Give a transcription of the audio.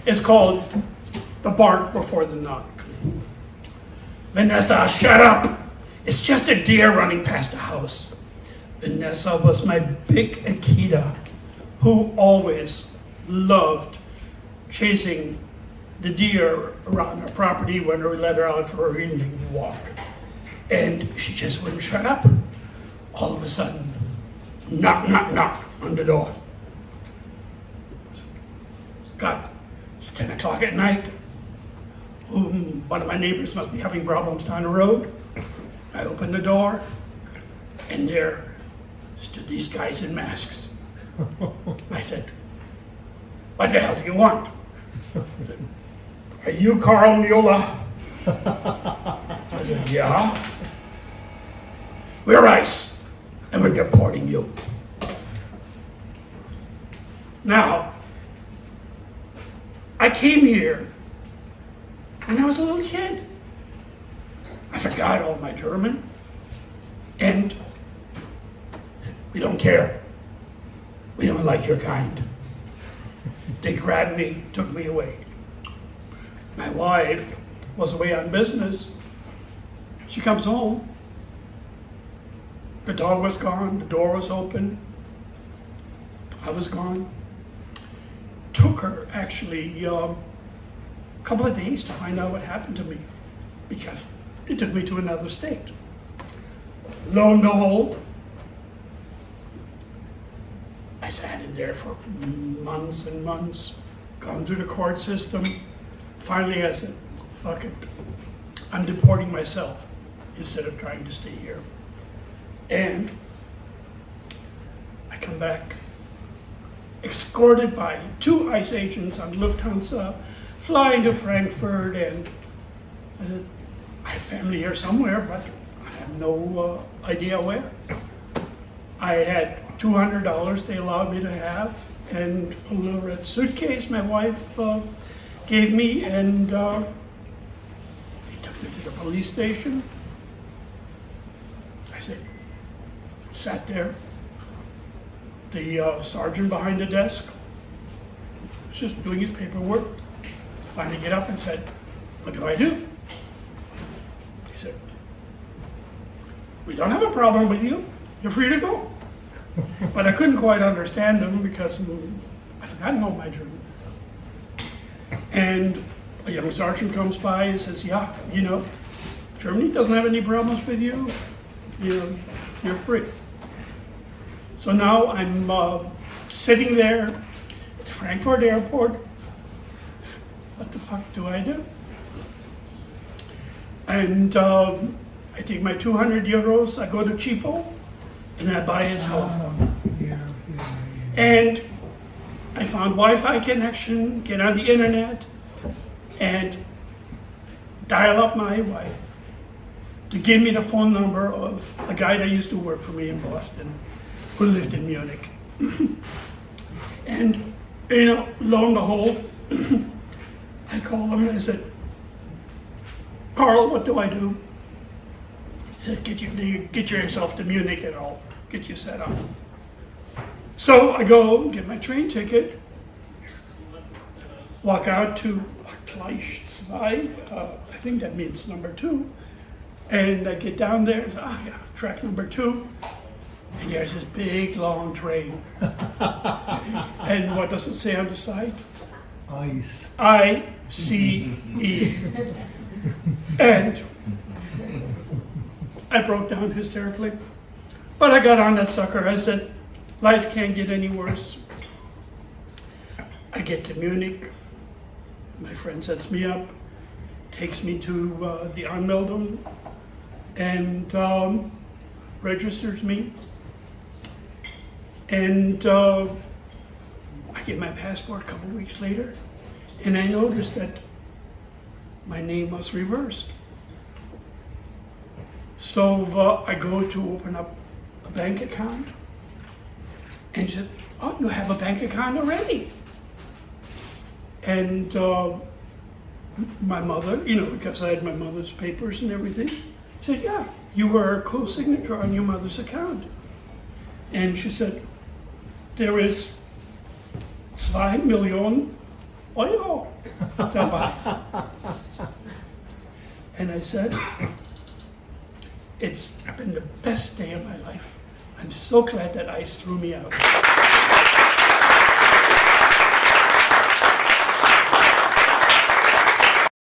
It's called The Bark Before the Knock. Vanessa, shut up! It's just a deer running past the house. Vanessa was my big Akita, who always loved chasing the deer around our property when we let her out for her evening walk. And she just wouldn't shut up. All of a sudden, knock, knock, knock on the door. God, it's 10 o'clock at night. One of my neighbors must be having problems down the road. I opened the door, and there stood these guys in masks. I said, what the hell do you want? I said, are you Carl Mueller? I said, yeah. We're ICE, and we're deporting you. Now, I came here when I was a little kid. I forgot all my German, and we don't care. We don't like your kind. They grabbed me, took me away. My wife was away on business. She comes home. The dog was gone, the door was open. I was gone. Took her actually a couple of days to find out what happened to me because they took me to another state. Lo and behold, I sat in there for months and months, gone through the court system. Finally, I said, fuck it. I'm deporting myself instead of trying to stay here. And I come back, escorted by 2 ICE agents on Lufthansa, flying to Frankfurt, and I have family here somewhere, but I have no idea where. I had $200 they allowed me to have, and a little red suitcase my wife gave me, and they took me to the police station. I said, sat there. The sergeant behind the desk was just doing his paperwork. Finally get up and said, what do I do? He said, we don't have a problem with you. You're free to go. But I couldn't quite understand him because I've forgotten all my German. And a young sergeant comes by and says, yeah, you know, Germany doesn't have any problems with you. You're free. So now I'm sitting there at the Frankfurt airport. What the fuck do I do? And I take my 200 euros, I go to Cheapo, and I buy a telephone. And I found Wi-Fi connection, get on the internet, and dial up my wife to give me the phone number of a guy that used to work for me in Boston, who lived in Munich. And, lo and behold, I called him and I said, Carl, what do I do? He said, get yourself to Munich and I'll get you set up. So I go get my train ticket, walk out to Gleich 2, I think that means number 2, and I get down there, and say, yeah, track number 2, and there's this big long train. And what does it say on the side? ICE. I-C-E. And I broke down hysterically. But I got on that sucker. I said, life can't get any worse. I get to Munich. My friend sets me up, takes me to the Anmeldung, and registers me. And I get my passport a couple weeks later, and I noticed that my name was reversed. So I go to open up a bank account, and she said, oh, you have a bank account already. And my mother, because I had my mother's papers and everything, said, yeah, you were a co-signature on your mother's account. And she said, there is 2 Millionen oil, somebody. And I said, it's been the best day of my life. I'm so glad that ice threw me out.